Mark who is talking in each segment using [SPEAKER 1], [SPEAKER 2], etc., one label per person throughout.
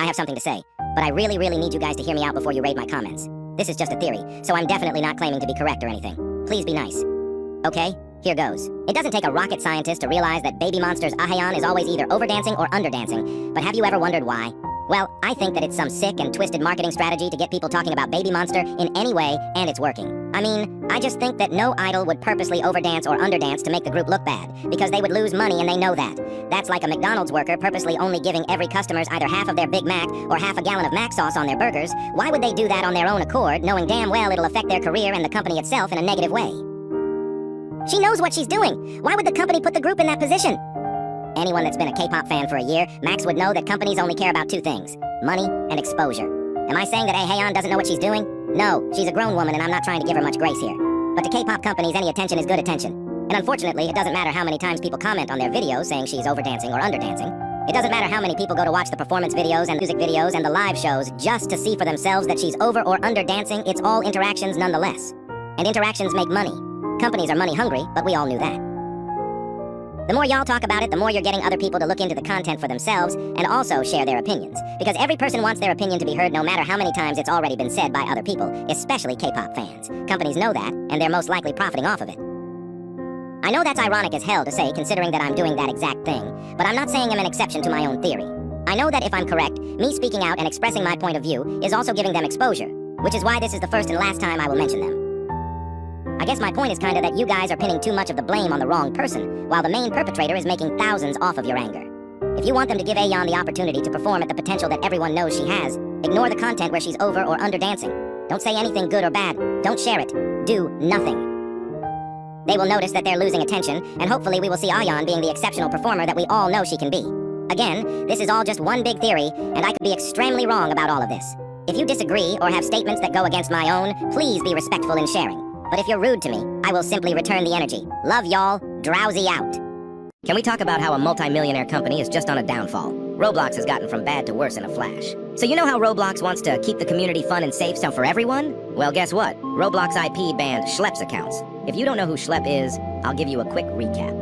[SPEAKER 1] I have something to say, but I really need you guys to hear me out before you raid my comments. This is just a theory, so I'm definitely not claiming to be correct or anything. Please be nice. Okay, here goes. It doesn't take a rocket scientist to realize that Baby Monster's Ahayon is always either overdancing or underdancing, but have you ever wondered why? Well, I think that it's some sick and twisted marketing strategy to get people talking about Baby Monster in any way, and it's working. I mean, I just think that no idol would purposely overdance or underdance to make the group look bad, because they would lose money and they know that. That's like a McDonald's worker purposely only giving every customers either half of their Big Mac or half a gallon of Mac sauce on their burgers. Why would they do that on their own accord, knowing damn well it'll affect their career and the company itself in a negative way? She knows what she's doing. Why would the company put the group in that position? Anyone that's been a K-pop fan for a year, Max would know that companies only care about two things: money and exposure. Am I saying that Ahayon doesn't know what she's doing? No, she's a grown woman and I'm not trying to give her much grace here. But to K-pop companies, any attention is good attention. And unfortunately, it doesn't matter how many times people comment on their videos saying she's overdancing or underdancing. It doesn't matter how many people go to watch the performance videos and music videos and the live shows just to see for themselves that she's over or underdancing. It's all interactions nonetheless. And interactions make money. Companies are money hungry, but we all knew that. The more y'all talk about it, the more you're getting other people to look into the content for themselves and also share their opinions. Because every person wants their opinion to be heard no matter how many times it's already been said by other people, especially K-pop fans. Companies know that, and they're most likely profiting off of it. I know that's ironic as hell to say, considering that I'm doing that exact thing, but I'm not saying I'm an exception to my own theory. I know that if I'm correct, me speaking out and expressing my point of view is also giving them exposure, which is why this is the first and last time I will mention them. I guess my point is kinda that you guys are pinning too much of the blame on the wrong person, while the main perpetrator is making thousands off of your anger. If you want them to give Ahayon the opportunity to perform at the potential that everyone knows she has, ignore the content where she's over or underdancing. Don't say anything good or bad. Don't share it. Do nothing. They will notice that they're losing attention, and hopefully we will see Ahayon being the exceptional performer that we all know she can be. Again, this is all just one big theory, and I could be extremely wrong about all of this. If you disagree or have statements that go against my own, please be respectful in sharing. But if you're rude to me, I will simply return the energy. Love y'all. Drowsy out.
[SPEAKER 2] Can we talk about how a multi-millionaire company is just on a downfall? Roblox has gotten from bad to worse in a flash. So you know how Roblox wants to keep the community fun and safe for everyone? Well, guess what? Roblox IP banned Schlepp's accounts. If you don't know who Schlepp is, I'll give you a quick recap.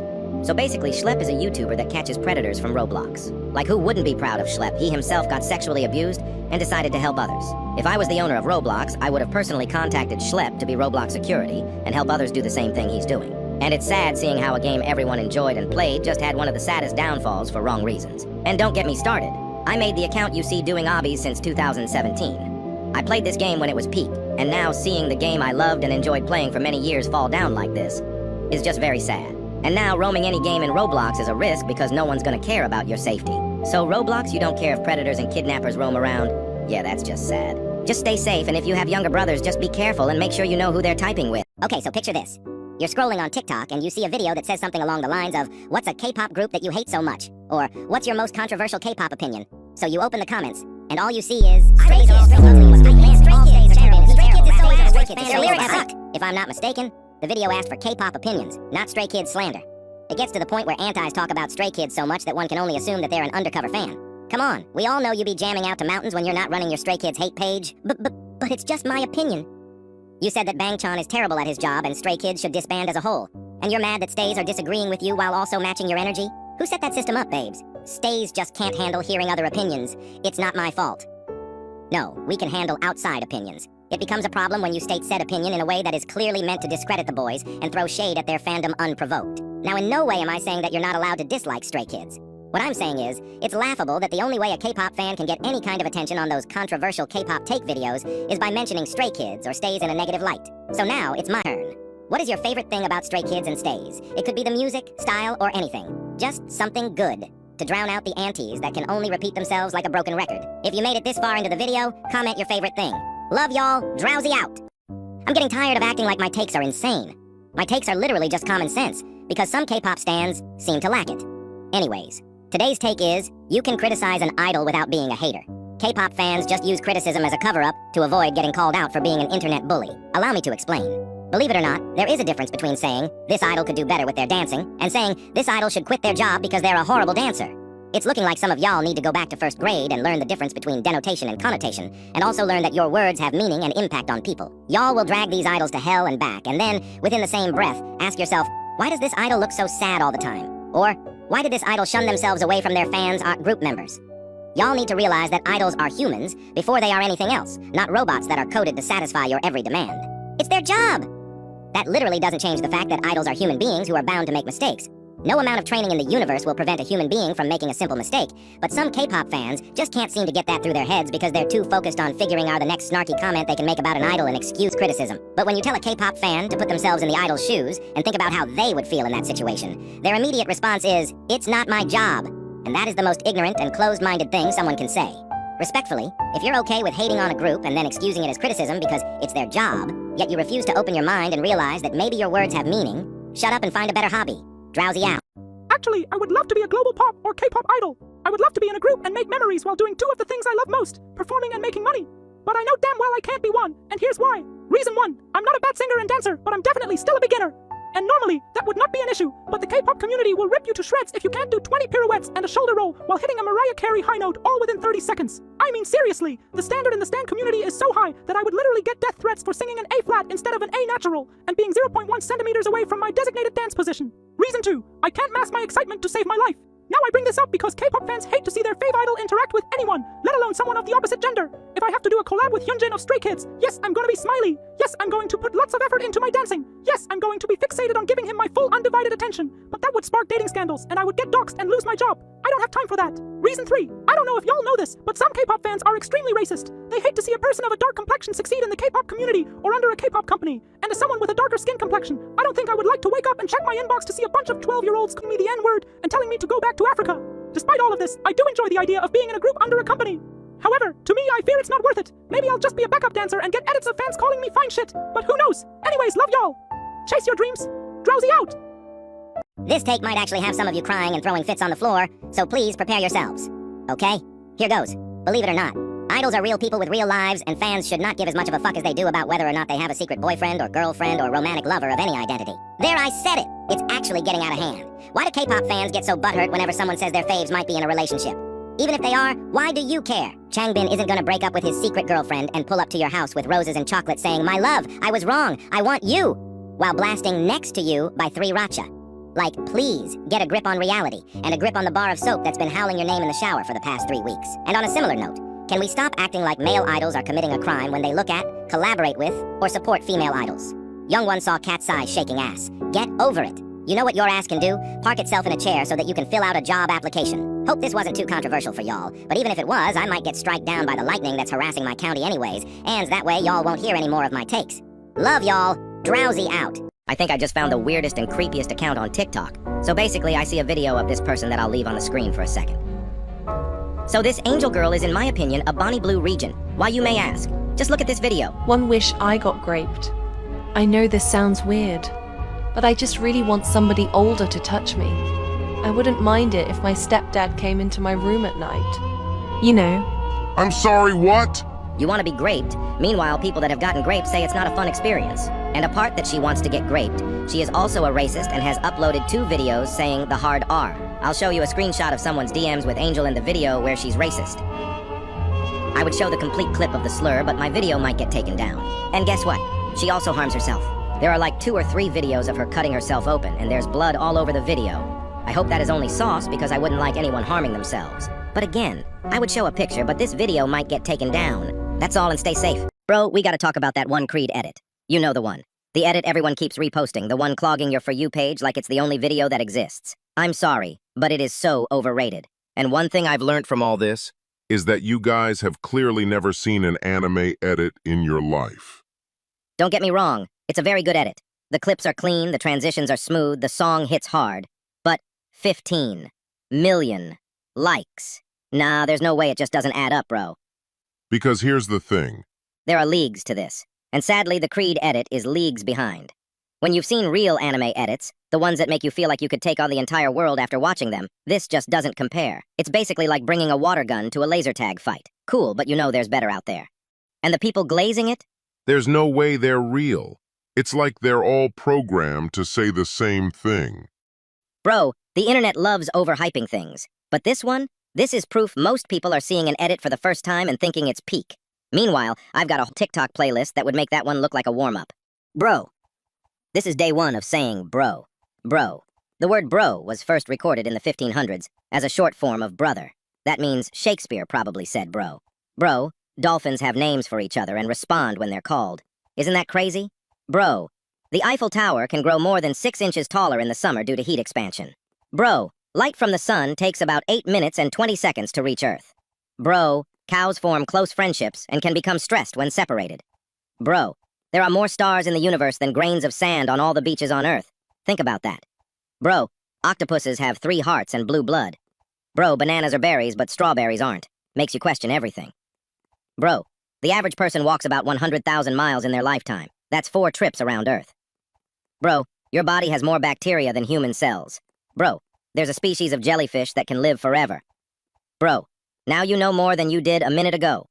[SPEAKER 2] So basically, Schlepp is a YouTuber that catches predators from Roblox. Like, who wouldn't be proud of Schlepp? He himself got sexually abused and decided to help others. If I was the owner of Roblox, I would have personally contacted Schlepp to be Roblox security and help others do the same thing he's doing. And it's sad seeing how a game everyone enjoyed and played just had one of the saddest downfalls for wrong reasons. And don't get me started. I made the account you see doing obbies since 2017. I played this game when it was peak, and now seeing the game I loved and enjoyed playing for many years fall down like this is just very sad. And now roaming any game in Roblox is a risk because no one's gonna care about your safety. So Roblox, you don't care if predators and kidnappers roam around? Yeah, that's just sad. Just stay safe, and if you have younger brothers, just be careful and make sure you know who they're typing with.
[SPEAKER 1] Okay, so picture this. You're scrolling on TikTok and you see a video that says something along the lines of, "What's a K-pop group that you hate so much?" Or, "What's your most controversial K-pop opinion?" So you open the comments, and all you see is, "Stray Kids, Stray Kids, their lyrics suck." If I'm not mistaken, the video asked for K-pop opinions, not Stray Kids slander. It gets to the point where antis talk about Stray Kids so much that one can only assume that they're an undercover fan. Come on, we all know you be jamming out to mountains when you're not running your Stray Kids hate page. But it's just my opinion. You said that Bang Chan is terrible at his job and Stray Kids should disband as a whole. And you're mad that Stays are disagreeing with you while also matching your energy? Who set that system up, babes? Stays just can't handle hearing other opinions. It's not my fault. No, we can handle outside opinions. It becomes a problem when you state said opinion in a way that is clearly meant to discredit the boys and throw shade at their fandom unprovoked. Now, in no way am I saying that you're not allowed to dislike Stray Kids. What I'm saying is, it's laughable that the only way a K-pop fan can get any kind of attention on those controversial Kpop Take videos is by mentioning Stray Kids or Stays in a negative light. So now, it's my turn. What is your favorite thing about Stray Kids and Stays? It could be the music, style, or anything. Just something good to drown out the antis that can only repeat themselves like a broken record. If you made it this far into the video, comment your favorite thing. Love y'all, Drowsy out. I'm getting tired of acting like my takes are insane. My takes are literally just common sense, because some K-pop stans seem to lack it. Anyways, today's take is, you can criticize an idol without being a hater. K-pop fans just use criticism as a cover-up to avoid getting called out for being an internet bully. Allow me to explain. Believe it or not, there is a difference between saying, this idol could do better with their dancing, and saying, this idol should quit their job because they're a horrible dancer. It's looking like some of y'all need to go back to first grade and learn the difference between denotation and connotation, and also learn that your words have meaning and impact on people. Y'all will drag these idols to hell and back, and then, within the same breath, ask yourself, why does this idol look so sad all the time? Or, why did this idol shun themselves away from their fans, group members? Y'all need to realize that idols are humans before they are anything else, not robots that are coded to satisfy your every demand. It's their job! That literally doesn't change the fact that idols are human beings who are bound to make mistakes. No amount of training in the universe will prevent a human being from making a simple mistake, but some K-pop fans just can't seem to get that through their heads because they're too focused on figuring out the next snarky comment they can make about an idol and excuse criticism. But when you tell a K-pop fan to put themselves in the idol's shoes and think about how they would feel in that situation, their immediate response is, "It's not my job." And that is the most ignorant and closed-minded thing someone can say. Respectfully, if you're okay with hating on a group and then excusing it as criticism because it's their job, yet you refuse to open your mind and realize that maybe your words have meaning, shut up and find a better hobby. Drowsy out.
[SPEAKER 3] Actually, I would love to be a global pop or K-pop idol. I would love to be in a group and make memories while doing two of the things I love most, performing and making money. But I know damn well I can't be one, and here's why. Reason 1, I'm not a bad singer and dancer, but I'm definitely still a beginner. And normally, that would not be an issue, but the K-pop community will rip you to shreds if you can't do 20 pirouettes and a shoulder roll while hitting a Mariah Carey high note all within 30 seconds. I mean seriously, the standard in the stan community is so high that I would literally get death threats for singing an A-flat instead of an A natural, and being 0.1 centimeters away from my designated dance position. Reason 2, I can't mask my excitement to save my life. Now I bring this up because K-pop fans hate to see their fave idol interact with anyone, let alone someone of the opposite gender. If I have to do a collab with Hyunjin of Stray Kids, yes, I'm gonna be smiley. Yes, I'm going to put lots of effort into my dancing. Yes, I'm going to be fixated on giving him my full undivided attention. But that would spark dating scandals, and I would get doxxed and lose my job. I don't have time for that. Reason 3, I don't know if y'all know this, but some K-pop fans are extremely racist. They hate to see a person of a dark complexion succeed in the K-pop community or under a K-pop company. And as someone with a darker skin complexion, I don't think I would like to wake up and check my inbox to see a bunch of 12-year-olds calling me the N-word and telling me to go back to Africa. Despite all of this, I do enjoy the idea of being in a group under a company. However, to me, I fear it's not worth it. Maybe I'll just be a backup dancer and get edits of fans calling me fine shit. But who knows? Anyways, love y'all. Chase your dreams. Drowsy out.
[SPEAKER 1] This take might actually have some of you crying and throwing fits on the floor, so please prepare yourselves. Okay? Here goes. Believe it or not, idols are real people with real lives, and fans should not give as much of a fuck as they do about whether or not they have a secret boyfriend or girlfriend or romantic lover of any identity. There, I said it! It's actually getting out of hand. Why do K-pop fans get so butthurt whenever someone says their faves might be in a relationship? Even if they are, why do you care? Changbin isn't gonna break up with his secret girlfriend and pull up to your house with roses and chocolate saying, "My love, I was wrong, I want you," while blasting Next to You by 3 Racha. Like, please, get a grip on reality, and a grip on the bar of soap that's been howling your name in the shower for the past 3 weeks. And on a similar note, can we stop acting like male idols are committing a crime when they look at, collaborate with, or support female idols? Youngwon saw Cat's Eye shaking ass. Get over it. You know what your ass can do? Park itself in a chair so that you can fill out a job application. Hope this wasn't too controversial for y'all, but even if it was, I might get striked down by the lightning that's harassing my county anyways, and that way y'all won't hear any more of my takes. Love y'all. Drowsy out.
[SPEAKER 2] I think I just found the weirdest and creepiest account on TikTok. So basically, I see a video of this person that I'll leave on the screen for a second. So this angel girl is, in my opinion, a Bonnie Blue region. Why, you may ask? Just look at this video.
[SPEAKER 4] One wish I got graped. I know this sounds weird, but I just really want somebody older to touch me. I wouldn't mind it if my stepdad came into my room at night. You know.
[SPEAKER 5] I'm sorry, what?
[SPEAKER 2] You want to be graped. Meanwhile, people that have gotten graped say it's not a fun experience. And apart that she wants to get graped, she is also a racist and has uploaded 2 videos saying the hard R. I'll show you a screenshot of someone's DMs with Angel in the video where she's racist. I would show the complete clip of the slur, but my video might get taken down. And guess what? She also harms herself. There are like 2 or 3 videos of her cutting herself open, and there's blood all over the video. I hope that is only sauce because I wouldn't like anyone harming themselves. But again, I would show a picture, but this video might get taken down. That's all, and stay safe. Bro, we gotta talk about that one Creed edit. You know the one. The edit everyone keeps reposting, the one clogging your For You page like it's the only video that exists. I'm sorry, but it is so overrated. And one thing I've learned from all this
[SPEAKER 5] Is that you guys have clearly never seen an anime edit in your life.
[SPEAKER 2] Don't get me wrong, it's a very good edit. The clips are clean, the transitions are smooth, the song hits hard. But 15 million likes. Nah, there's no way it just doesn't add up, bro.
[SPEAKER 5] Because here's the thing.
[SPEAKER 2] There are leagues to this. And sadly, the Creed edit is leagues behind. When you've seen real anime edits, the ones that make you feel like you could take on the entire world after watching them, this just doesn't compare. It's basically like bringing a water gun to a laser tag fight. Cool, but you know there's better out there. And the people glazing it?
[SPEAKER 5] There's no way they're real. It's like they're all programmed to say the same thing.
[SPEAKER 2] Bro, the internet loves overhyping things. But this one? This is proof most people are seeing an edit for the first time and thinking it's peak. Meanwhile, I've got a TikTok playlist that would make that one look like a warm-up. Bro. This is day one of saying bro. Bro. The word bro was first recorded in the 1500s as a short form of brother. That means Shakespeare probably said bro. Bro, dolphins have names for each other and respond when they're called. Isn't that crazy? Bro, the Eiffel Tower can grow more than 6 inches taller in the summer due to heat expansion. Bro, light from the sun takes about 8 minutes and 20 seconds to reach Earth. Bro, cows form close friendships and can become stressed when separated. Bro, there are more stars in the universe than grains of sand on all the beaches on Earth. Think about that. Bro, octopuses have 3 hearts and blue blood. Bro, bananas are berries, but strawberries aren't. Makes you question everything. Bro, the average person walks about 100,000 miles in their lifetime. That's 4 trips around Earth. Bro, your body has more bacteria than human cells. Bro, there's a species of jellyfish that can live forever. Bro, now you know more than you did a minute ago.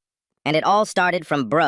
[SPEAKER 2] And it all started from bro.